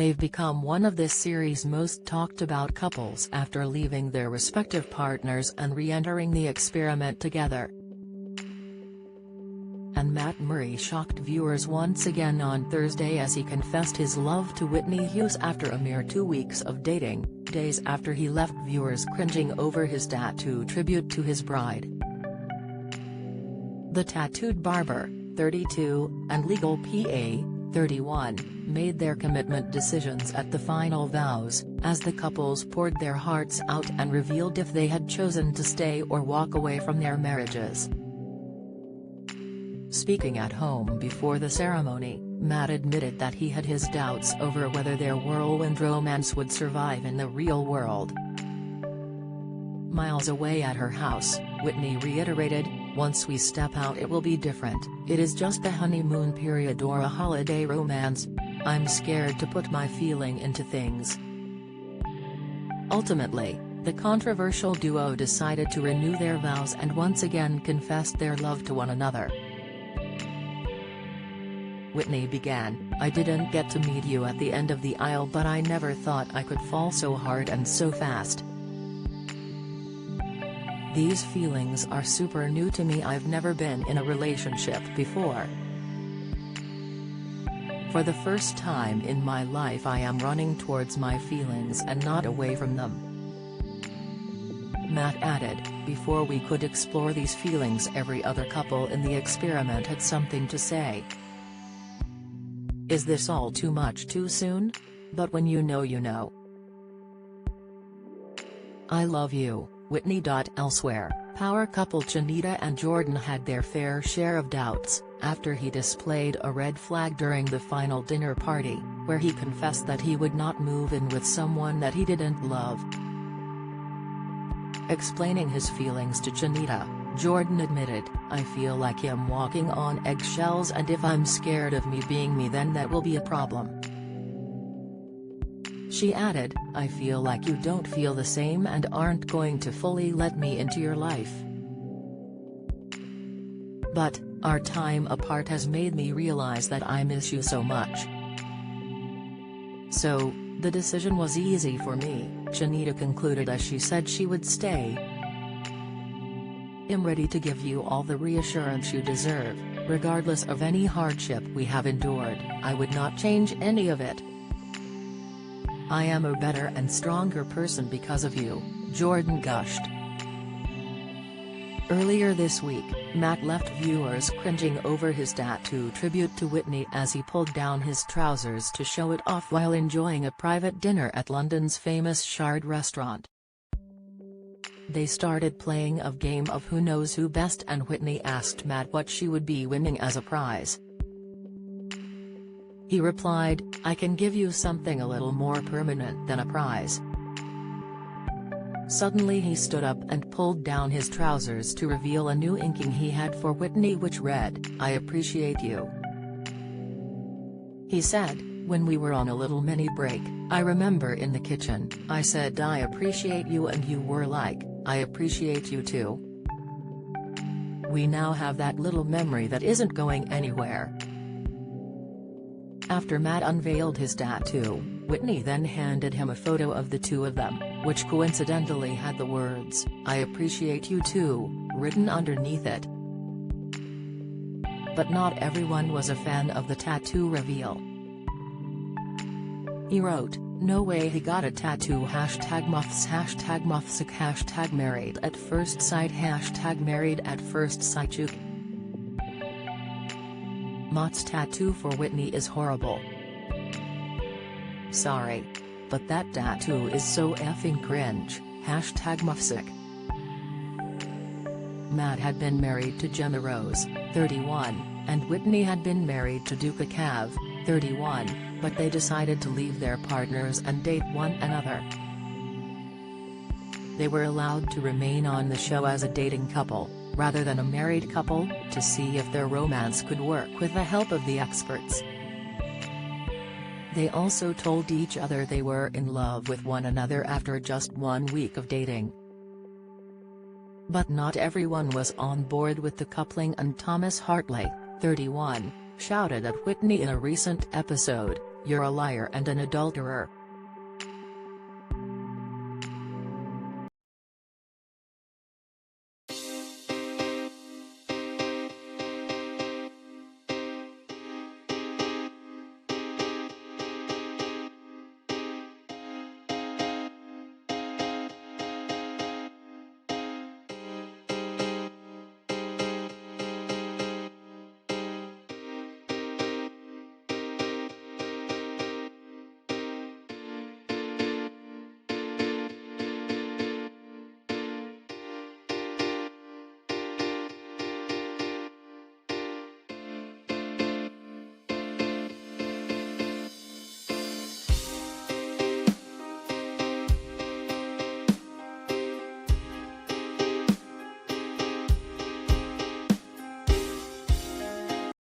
They've become one of this series' most talked about couples after leaving their respective partners and re-entering the experiment together. And Matt Murray shocked viewers once again on Thursday as he confessed his love to Whitney Hughes after a mere 2 weeks of dating, days after he left viewers cringing over his tattoo tribute to his bride. The tattooed barber, 32, and legal PA, 31, made their commitment decisions at the final vows, as the couples poured their hearts out and revealed if they had chosen to stay or walk away from their marriages. Speaking at home before the ceremony, Matt admitted that he had his doubts over whether their whirlwind romance would survive in the real world. Miles away at her house, Whitney reiterated, "Once we step out it will be different, it is just the honeymoon period or a holiday romance. I'm scared to put my feeling into things." Ultimately, the controversial duo decided to renew their vows and once again confessed their love to one another. Whitney began, "I didn't get to meet you at the end of the aisle, but I never thought I could fall so hard and so fast. These feelings are super new to me. I've never been in a relationship before. For the first time in my life I am running towards my feelings and not away from them." Matt added, "Before we could explore these feelings, every other couple in the experiment had something to say. Is this all too much too soon? But when you know you know. I love you, Whitney." Elsewhere, power couple Chanita and Jordan had their fair share of doubts, after he displayed a red flag during the final dinner party, where he confessed that he would not move in with someone that he didn't love. Explaining his feelings to Chanita, Jordan admitted, "I feel like I'm walking on eggshells, and if I'm scared of me being me, then that will be a problem." She added, "I feel like you don't feel the same and aren't going to fully let me into your life. But, our time apart has made me realize that I miss you so much. So, the decision was easy for me," Chanita concluded as she said she would stay. "I'm ready to give you all the reassurance you deserve, regardless of any hardship we have endured. I would not change any of it. I am a better and stronger person because of you," Jordan gushed. Earlier this week, Matt left viewers cringing over his tattoo tribute to Whitney as he pulled down his trousers to show it off while enjoying a private dinner at London's famous Shard restaurant. They started playing a game of Who Knows Who Best, and Whitney asked Matt what she would be winning as a prize. He replied, "I can give you something a little more permanent than a prize." Suddenly he stood up and pulled down his trousers to reveal a new inking he had for Whitney, which read, "I appreciate you." He said, "When we were on a little mini break, I remember in the kitchen, I said I appreciate you and you were like, I appreciate you too." We now have that little memory that isn't going anywhere. After Matt unveiled his tattoo, Whitney then handed him a photo of the two of them, which coincidentally had the words, "I appreciate you too," written underneath it. But not everyone was a fan of the tattoo reveal. He wrote, "No way he got a tattoo #MUFS #MUFSIC #married at first sight #married at first sight Juk. Matt's tattoo for Whitney is horrible. Sorry. But that tattoo is so effing cringe, #MUFSIC." Matt had been married to Gemma Rose, 31, and Whitney had been married to Duca Cav, 31, but they decided to leave their partners and date one another. They were allowed to remain on the show as a dating couple, rather than a married couple, to see if their romance could work with the help of the experts. They also told each other they were in love with one another after just 1 week of dating. But not everyone was on board with the coupling, and Thomas Hartley, 31, shouted at Whitney in a recent episode, "You're a liar and an adulterer."